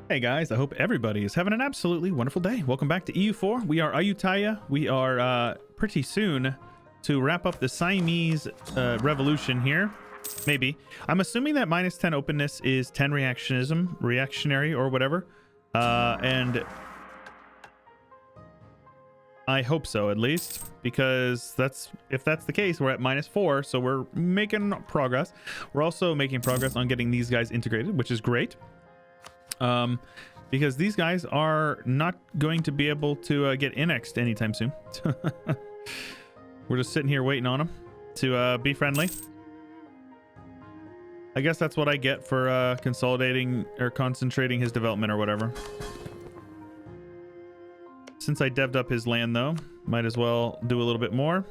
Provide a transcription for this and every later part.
Hey guys, I hope everybody is having an absolutely wonderful day. Welcome back to EU4. We are Ayutthaya. We are pretty soon to wrap up the Siamese revolution here. Maybe. I'm assuming that minus 10 openness is 10 reactionary or whatever. And I hope so, at least, because if that's the case, we're at minus 4, so we're making progress. We're also making progress on getting these guys integrated, which is great. Because these guys are not going to be able to get annexed anytime soon. We're just sitting here waiting on them to be friendly. I guess that's what I get for consolidating or concentrating his development or whatever. Since I devved up his land, though, might as well do a little bit more.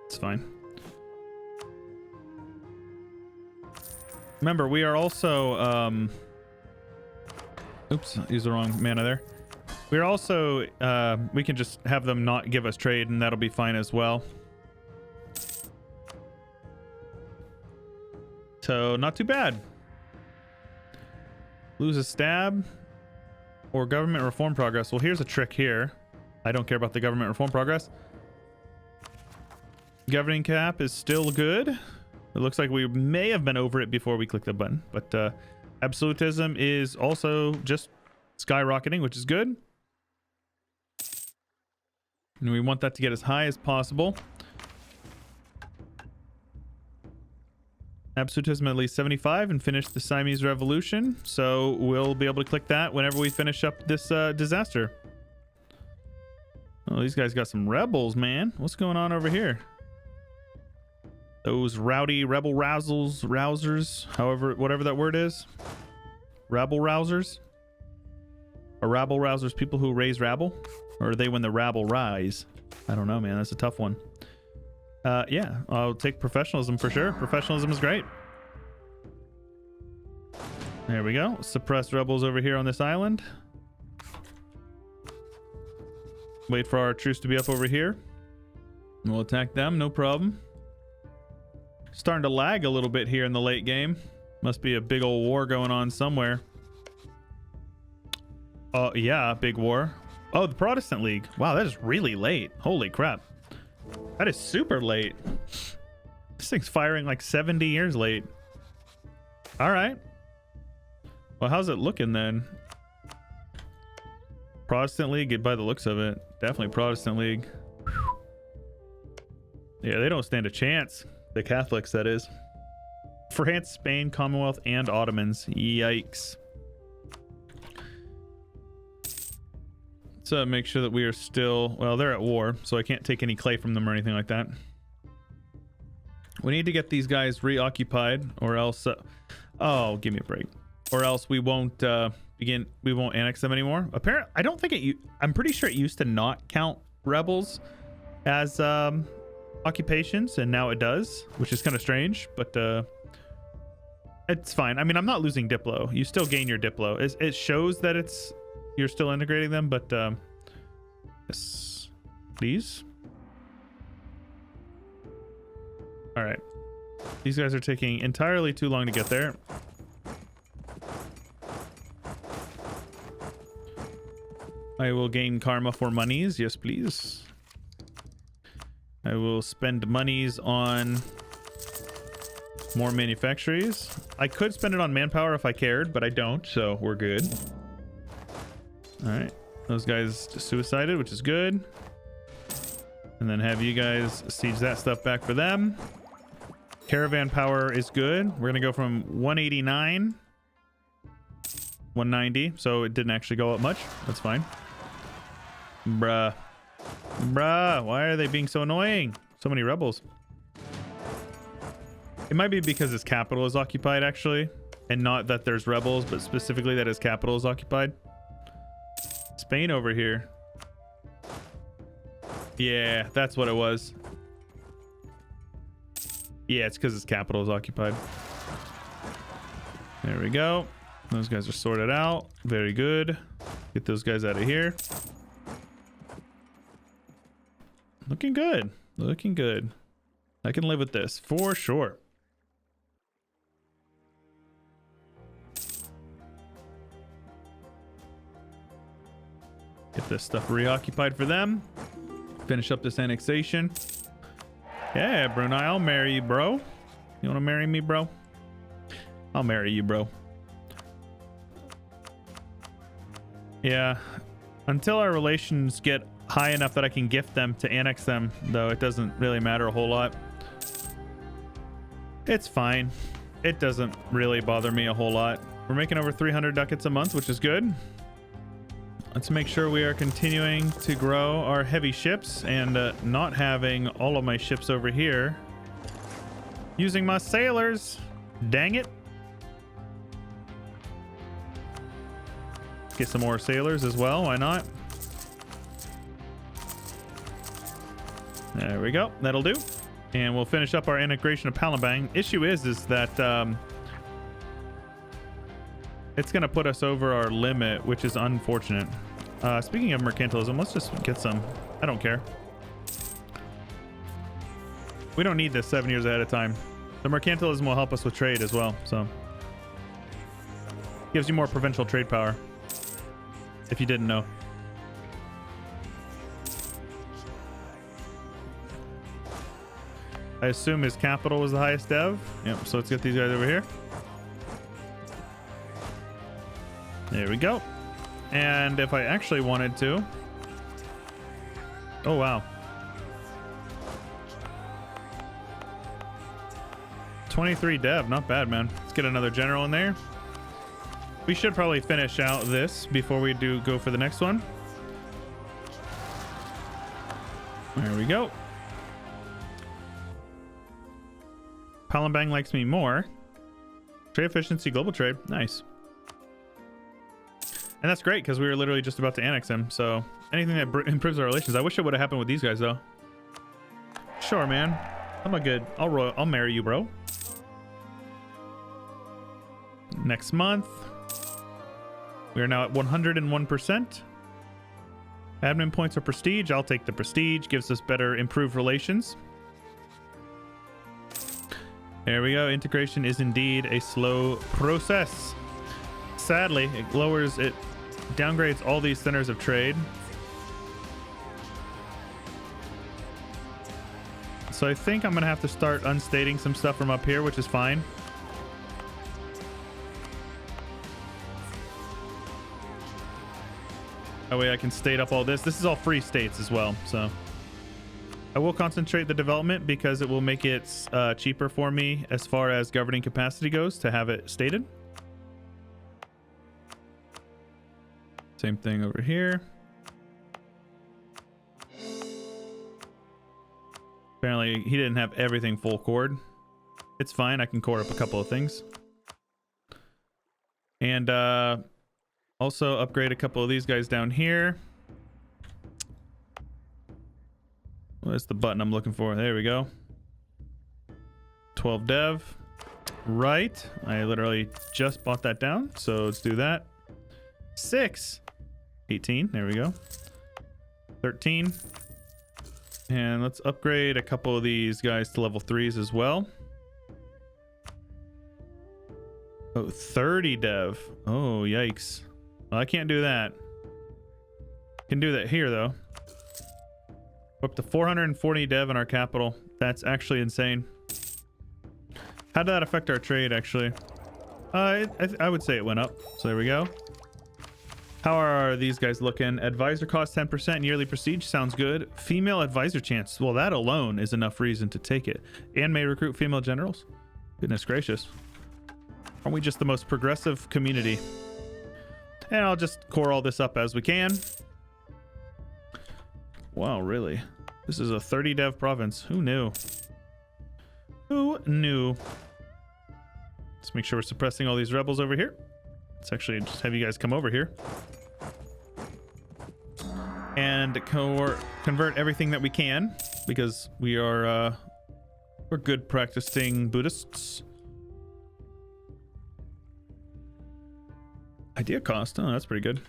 It's fine. Remember, we are also oops, use the wrong mana there. We're also we can just have them not give us trade, and that'll be fine as well. So not too bad. Lose a stab or government reform progress. Well, here's a trick here. I don't care about the government reform progress. Governing cap is still good. It looks like we may have been over it before we clicked the button, but absolutism is also just skyrocketing, which is good. And we want that to get as high as possible. Absolutism at least 75 and finish the Siamese revolution. So we'll be able to click that whenever we finish up this disaster. Oh, these guys got some rebels, man. What's going on over here? Those rowdy rebel rousers, however, whatever that word is. Rabble rousers? Or rabble rousers people who raise rabble? Or are they when the rabble rise? I don't know, man. That's a tough one. Yeah, I'll take professionalism for sure. Professionalism is great. There we go. Suppress rebels over here on this island. Wait for our troops to be up over here. We'll attack them, no problem. Starting to lag a little bit here in the late game. Must be a big old war going on somewhere. Yeah, big war. Oh, the Protestant League. Wow, that is really late. Holy crap. That is super late. This thing's firing like 70 years late. All right. Well, how's it looking then? Protestant League, by the looks of it. Definitely Protestant League. Yeah, they don't stand a chance. The Catholics, that is. France, Spain, Commonwealth, and Ottomans. Yikes. So make sure that we are still... Well, they're at war, so I can't take any clay from them or anything like that. We need to get these guys reoccupied, or else... oh, give me a break. Or else we won't we won't annex them anymore. Apparently, I don't think it... I'm pretty sure it used to not count rebels as... occupations, and now it does, which is kind of strange, but it's fine. I mean, I'm not losing Diplo. You still gain your Diplo. It shows that you're still integrating them, but yes, please. All right, these guys are taking entirely too long to get there. I will gain karma for monies. Yes, please. I will spend monies on more manufactories. I could spend it on manpower if I cared, but I don't, so we're good. All right, those guys just suicided, which is good. And then have you guys siege that stuff back for them. Caravan power is good. We're gonna go from 189, 190, so it didn't actually go up much. That's fine. Bruh. Bruh, why are they being so annoying? So many rebels. It might be because his capital is occupied, actually. And not that there's rebels, but specifically that his capital is occupied. Spain over here. Yeah, that's what it was. Yeah, it's because his capital is occupied. There we go. Those guys are sorted out. Very good. Get those guys out of here. Looking good. Looking good. I can live with this for sure. Get this stuff reoccupied for them. Finish up this annexation. Yeah, Brunei, I'll marry you, bro. You want to marry me, bro? I'll marry you, bro. Yeah. Until our relations get high enough that I can gift them to annex them, though, it doesn't really matter a whole lot. It's fine. It doesn't really bother me a whole lot. We're making over 300 ducats a month, which is good. Let's make sure we are continuing to grow our heavy ships and not having all of my ships over here using my sailors. Dang it. Get some more sailors as well. Why not? There we go. That'll do. And we'll finish up our integration of Palembang. Issue is that it's going to put us over our limit, which is unfortunate. Speaking of mercantilism, let's just get some. I don't care. We don't need this 7 years ahead of time. The mercantilism will help us with trade as well, so gives you more provincial trade power, if you didn't know. I assume his capital was the highest dev. Yep, so let's get these guys over here. There we go. And if I actually wanted to... Oh, wow. 23 dev, not bad, man. Let's get another general in there. We should probably finish out this before we do go for the next one. There we go. Palembang likes me more. Trade efficiency, global trade. Nice. And that's great because we were literally just about to annex him. So anything that improves our relations. I wish it would have happened with these guys though. Sure, man. I'm a good. I'll marry you, bro. Next month, we are now at 101%. Admin points or prestige. I'll take the prestige. Gives us better improved relations. There we go. Integration is indeed a slow process. Sadly, it lowers it, downgrades all these centers of trade. So I think I'm gonna have to start unstating some stuff from up here, which is fine. That way I can state up all this. This is all free states as well, so I will concentrate the development because it will make it cheaper for me as far as governing capacity goes to have it stated. Same thing over here. Apparently he didn't have everything full chord. It's fine. I can chord up a couple of things. And also upgrade a couple of these guys down here. What's the button I'm looking for? There we go. 12 dev. Right. I literally just bought that down. So let's do that. 6. 18. There we go. 13. And let's upgrade a couple of these guys to level 3s as well. Oh, 30 dev. Oh, yikes. Well, I can't do that. Can do that here, though. Up to 440 dev in our capital. That's actually insane. How did that affect our trade, actually? I would say it went up. So there we go. How are these guys looking? Advisor cost 10%, yearly prestige. Sounds good. Female advisor chance. Well, that alone is enough reason to take it. And may recruit female generals. Goodness gracious. Aren't we just the most progressive community? And I'll just core all this up as we can. Wow, really? This is a 30 dev province. Who knew? Who knew? Let's make sure we're suppressing all these rebels over here. Let's actually just have you guys come over here. And convert everything that we can, because we are we're good practicing Buddhists. Idea cost. Oh, that's pretty good.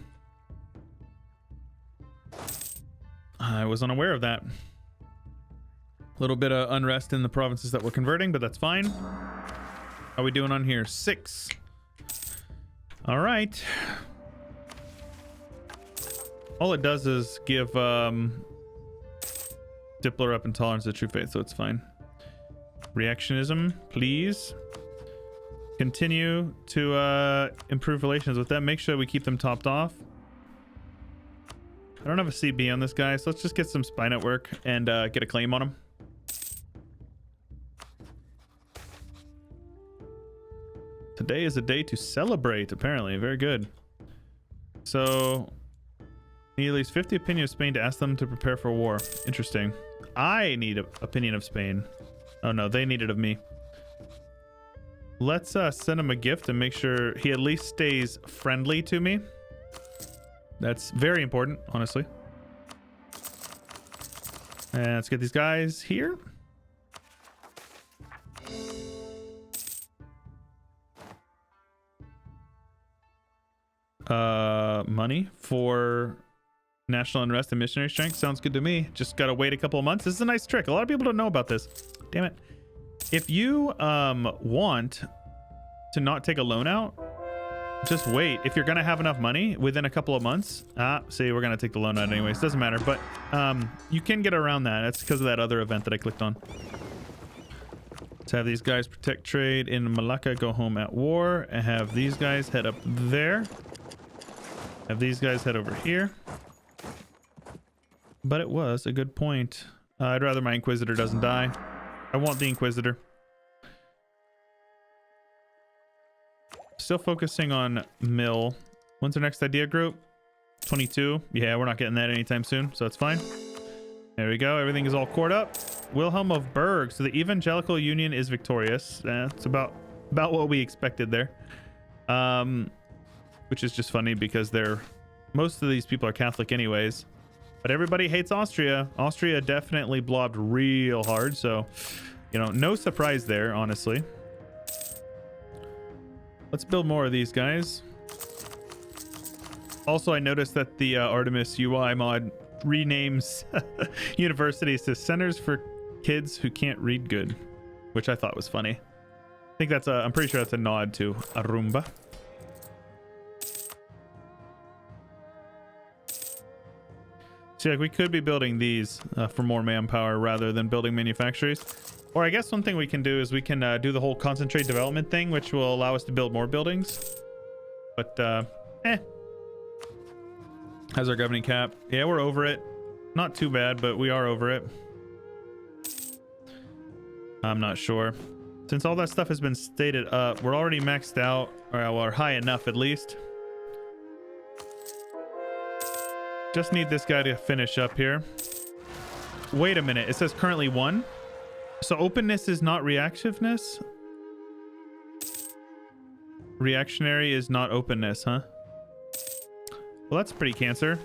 I was unaware of that. little bit of unrest in the provinces that we're converting, but that's fine. How are we doing on here? 6. All right. All it does is give Dippler up intolerance to true faith, so it's fine. Reactionism, please. Continue to improve relations with them. Make sure we keep them topped off. I don't have a CB on this guy, so let's just get some spy network and get a claim on him. Today is a day to celebrate, apparently. Very good. So, need at least 50 opinion of Spain to ask them to prepare for war. Interesting. I need an opinion of Spain. Oh no, they need it of me. Let's send him a gift and make sure he at least stays friendly to me. That's very important, honestly. And let's get these guys here. Money for national unrest and missionary strength sounds good to me. Just gotta wait a couple of months. This is a nice trick. A lot of people don't know about this. Damn it. If you want to not take a loan out, just wait. If you're gonna have enough money within a couple of months, see, we're gonna take the loan out anyways. Doesn't matter, but you can get around that. That's because of that other event that I clicked on. Let's have these guys protect trade in Malacca, go home at war, and have these guys head up there. Have these guys head over here. But it was a good point. I'd rather my Inquisitor doesn't die. I want the Inquisitor. Still focusing on Mill. When's our next idea group? 22. Yeah, we're not getting that anytime soon, so that's fine. There we go. Everything is all cored up. Wilhelm of Berg. So the Evangelical Union is victorious. It's about what we expected there. Which is just funny because most of these people are Catholic anyways. But everybody hates Austria. Austria definitely blobbed real hard, so you know, no surprise there, honestly. Let's build more of these guys. Also, I noticed that the Artemis UI mod renames universities to centers for kids who can't read good, which I thought was funny. I think that's I'm pretty sure that's a nod to Arumba. See, like we could be building these for more manpower rather than building manufactories. Or I guess one thing we can do is we can do the whole concentrate development thing, which will allow us to build more buildings. But, How's our governing cap? Yeah, we're over it. Not too bad, but we are over it. I'm not sure. Since all that stuff has been stated up, we're already maxed out, or we're high enough at least. Just need this guy to finish up here. Wait a minute. It says currently 1. So openness is not reactiveness? Reactionary is not openness, huh? Well, that's pretty cancer.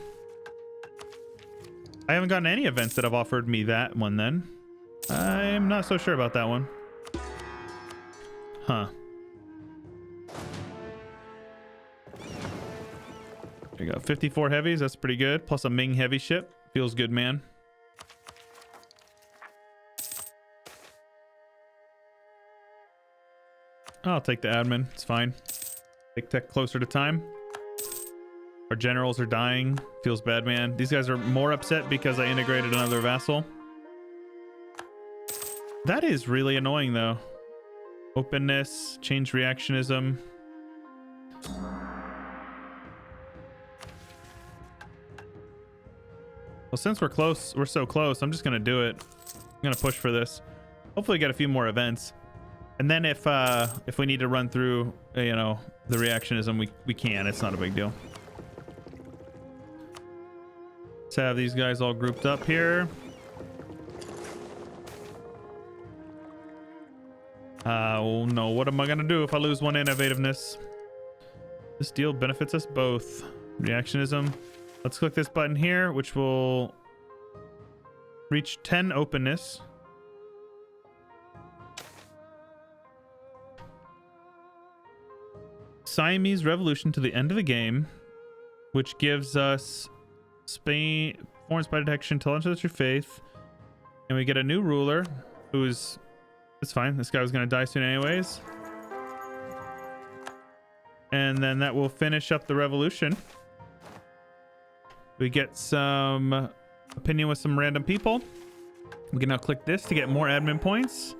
I haven't gotten any events that have offered me that one then. I'm not so sure about that one. Huh. There you go. 54 heavies. That's pretty good. Plus a Ming heavy ship. Feels good, man. I'll take the admin. It's fine. Take tech closer to time. Our generals are dying. Feels bad, man. These guys are more upset because I integrated another vassal. That is really annoying, though. Openness, change reactionism. Well, since we're close, we're so close, I'm just gonna do it. I'm gonna push for this. Hopefully get a few more events. And then if we need to run through, you know, the reactionism, we can. It's not a big deal. Let's have these guys all grouped up here. Oh no, what am I gonna do if I lose one innovativeness? This deal benefits us both. Reactionism. Let's click this button here, which will reach 10 openness. Siamese revolution to the end of the game, which gives us Spain, foreign spy detection, tolerance of your faith, And we get a new ruler who's... It's fine. This guy was going to die soon anyways. And then that will finish up the revolution. We get some opinion with some random people. We can now click this to get more admin points.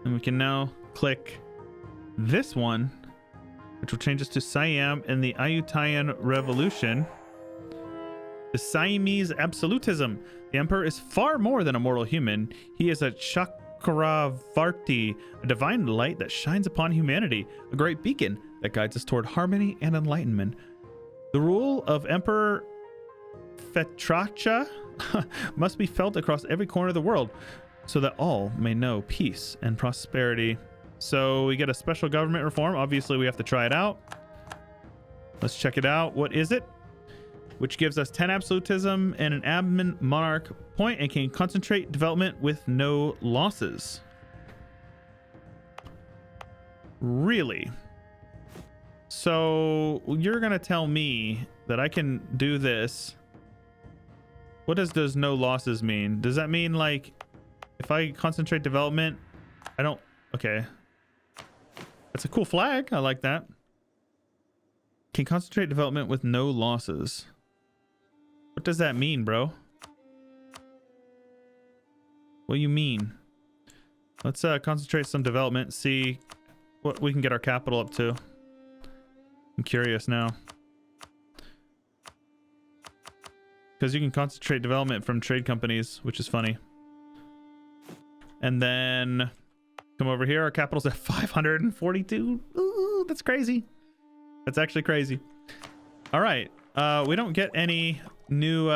And we can now click this one, which will change us to Siam in the Ayutthayan Revolution. The Siamese absolutism. The Emperor is far more than a mortal human. He is a Chakravarti, a divine light that shines upon humanity, a great beacon that guides us toward harmony and enlightenment. The rule of Emperor Fetracha must be felt across every corner of the world so that all may know peace and prosperity. So we get a special government reform. Obviously, we have to try it out. Let's check it out. What is it? Which gives us 10 absolutism and an admin monarch point and can concentrate development with no losses. Really? So you're going to tell me that I can do this. What does no losses mean? Does that mean like if I concentrate development, I don't... Okay. That's a cool flag. I like that. Can concentrate development with no losses. What does that mean, bro? What do you mean? Let's concentrate some development, see what we can get our capital up to. I'm curious now. Because you can concentrate development from trade companies, which is funny. And then come over here. Our capital's at 542. Ooh, that's crazy. That's actually crazy. All right. We don't get any new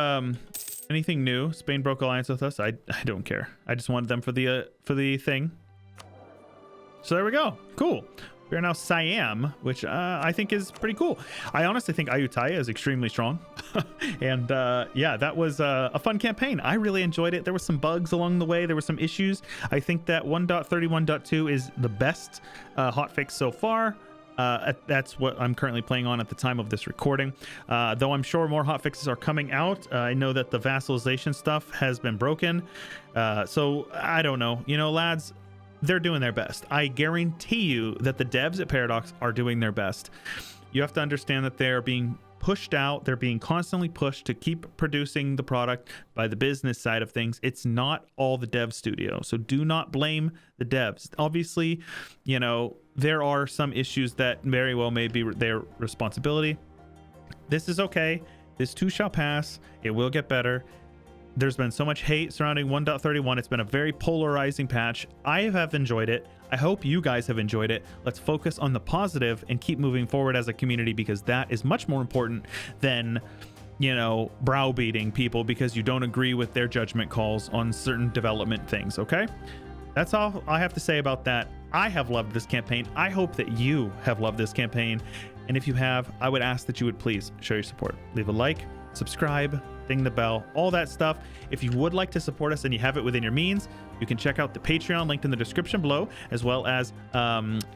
anything new. Spain broke alliance with us. I don't care. I just wanted them for the thing. So there we go. Cool. We are now Siam, which I think is pretty cool. I honestly think Ayutthaya is extremely strong. And yeah, that was a fun campaign. I really enjoyed it. There were some bugs along the way. There were some issues. I think that 1.31.2 is the best hotfix so far. That's what I'm currently playing on at the time of this recording. Though I'm sure more hotfixes are coming out. I know that the vassalization stuff has been broken. So I don't know. You know, lads, they're doing their best. I guarantee you that the devs at Paradox are doing their best. You have to understand that they're being pushed out. They're being constantly pushed to keep producing the product by the business side of things. It's not all the dev studio. So do not blame the devs. Obviously, you know, there are some issues that very well may be their responsibility. This is okay. This too shall pass. It will get better. There's been so much hate surrounding 1.31. It's been a very polarizing patch. I have enjoyed it. I hope you guys have enjoyed it. Let's focus on the positive and keep moving forward as a community, because that is much more important than, you know, browbeating people because you don't agree with their judgment calls on certain development things, okay? That's all I have to say about that. I have loved this campaign. I hope that you have loved this campaign. And if you have, I would ask that you would please show your support. Leave a like, subscribe, ding the bell, all that stuff. If you would like to support us and you have it within your means, you can check out the Patreon linked in the description below, as well as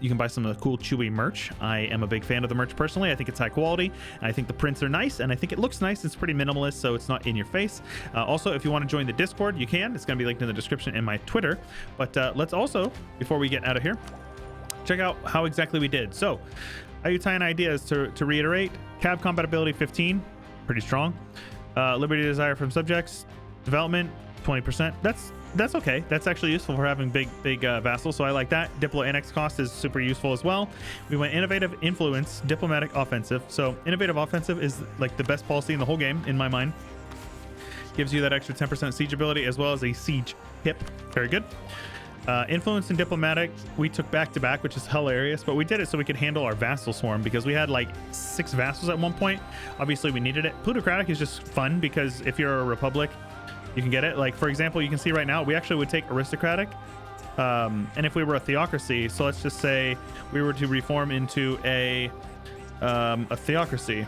you can buy some of the cool Chewy merch. I am a big fan of the merch personally. I think it's high quality, and I think the prints are nice, and I think it looks nice. It's pretty minimalist, so it's not in your face. Also, if you want to join the Discord, you can. It's going to be linked in the description and my Twitter. But let's also, before we get out of here, check out how exactly we did. So Ayutthayan ideas, to reiterate: cab compatibility 15, pretty strong. Liberty desire from subjects, development 20%. That's okay. That's actually useful for having big vassals, so I like that. Diplo annex cost is super useful as well. We went innovative influence, diplomatic offensive. So innovative offensive is like the best policy in the whole game in my mind. Gives you that extra 10% siege ability as well as a siege hip. Very good. Influence and diplomatic we took back to back, which is hilarious, but we did it so we could handle our vassal swarm because we had like 6 vassals at one point. Obviously we needed it. Plutocratic is just fun because if you're a republic, you can get it. Like, for example, you can see right now we actually would take aristocratic, and if we were a theocracy, so let's just say we were to reform into a theocracy,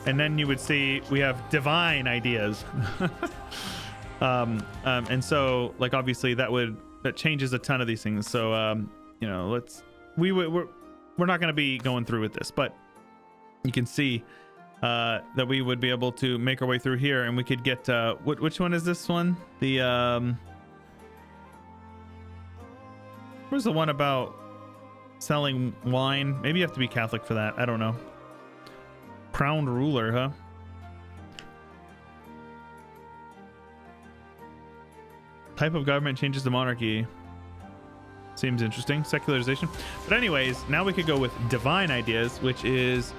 and then you would see we have divine ideas. And so, like, obviously that changes a ton of these things. So you know, we're not going to be going through with this, but you can see that we would be able to make our way through here, and we could get which one is this one? The where's the one about selling wine? Maybe you have to be Catholic for that. I don't know. Crowned ruler, huh? Type of government changes to monarchy. Seems interesting. Secularization. But anyways, now we could go with divine ideas, which is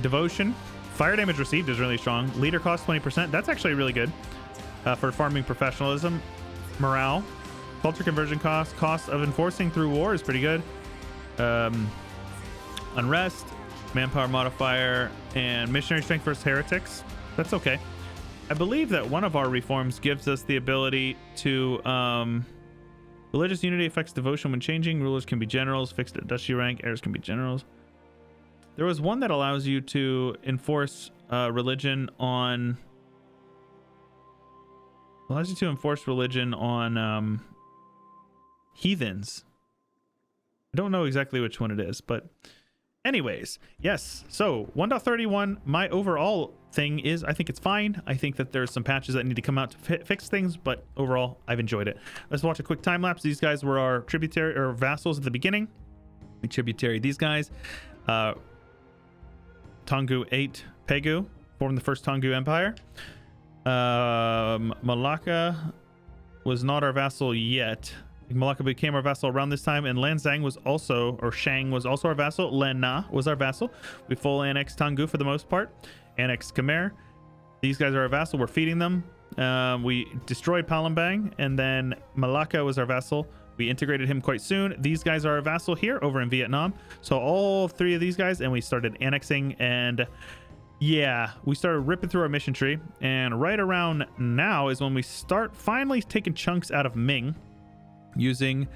devotion. Fire damage received is really strong. Leader cost 20%. That's actually really good for farming professionalism. Morale. Culture conversion cost of enforcing through war is pretty good. Unrest, manpower modifier, and missionary strength versus heretics. That's okay. I believe that one of our reforms gives us the ability to religious unity affects devotion when changing. Rulers can be generals. Fixed at duchy rank. Heirs can be generals. There was one that allows you to enforce religion on heathens. I don't know exactly which one it is, but anyways, yes. So 1.31, my overall thing is I think it's fine. I think that there's some patches that need to come out to fix things, but overall I've enjoyed it. Let's watch a quick time lapse. These guys were our tributary or vassals at the beginning. We tributary these guys. Tongu 8 Pegu formed the first Tongu Empire. Malacca was not our vassal yet. Malacca became our vassal around this time, and Lanzang was also, or Shang was also our vassal. Lenna was our vassal. We full annexed Tongu for the most part. Annexed Khmer. These guys are our vassal. We're feeding them. We destroyed Palembang, and then Malacca was our vassal. We integrated him quite soon. These guys are our vassal here over in Vietnam. So all three of these guys, and we started annexing, and yeah, we started ripping through our mission tree. And right around now is when we start finally taking chunks out of Ming, using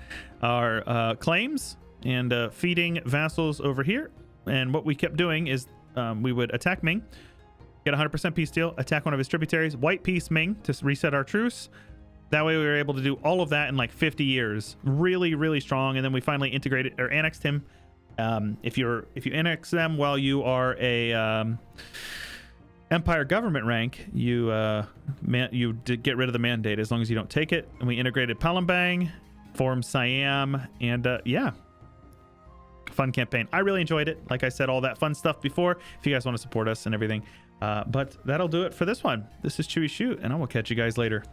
our claims and feeding vassals over here. And what we kept doing is we would attack Ming, get 100% peace deal, attack one of his tributaries, white peace Ming to reset our truce. That way we were able to do all of that in like 50 years. Really, really strong. And then we finally integrated or annexed him. If you annex them while you are a Empire government rank, you get rid of the mandate as long as you don't take it. And we integrated Palembang, formed Siam, and yeah, fun campaign. I really enjoyed it. Like I said, all that fun stuff before. If you guys want to support us and everything, but that'll do it for this one. This is Chewyshoot, and I will catch you guys later.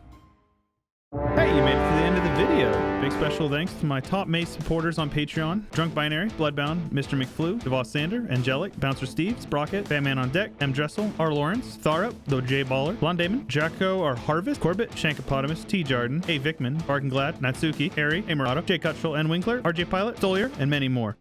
Hey, you made it to the end of the video. Big special thanks to my top Mace supporters on Patreon: Drunk Binary, Bloodbound, Mr. McFlew, Devos Sander, Angelic, Bouncer Steve, Sprocket, Batman on Deck, M. Dressel, R. Lawrence, Tharup, The J Baller, Blonde Damon, Jacko or Harvest, Corbett, Shankopotamus, T. Jarden, A. Vickman, Bargain Glad, Natsuki, Harry, A. Murado, J. Cuttrell, N. Winkler, RJ Pilot, Stolier, and many more.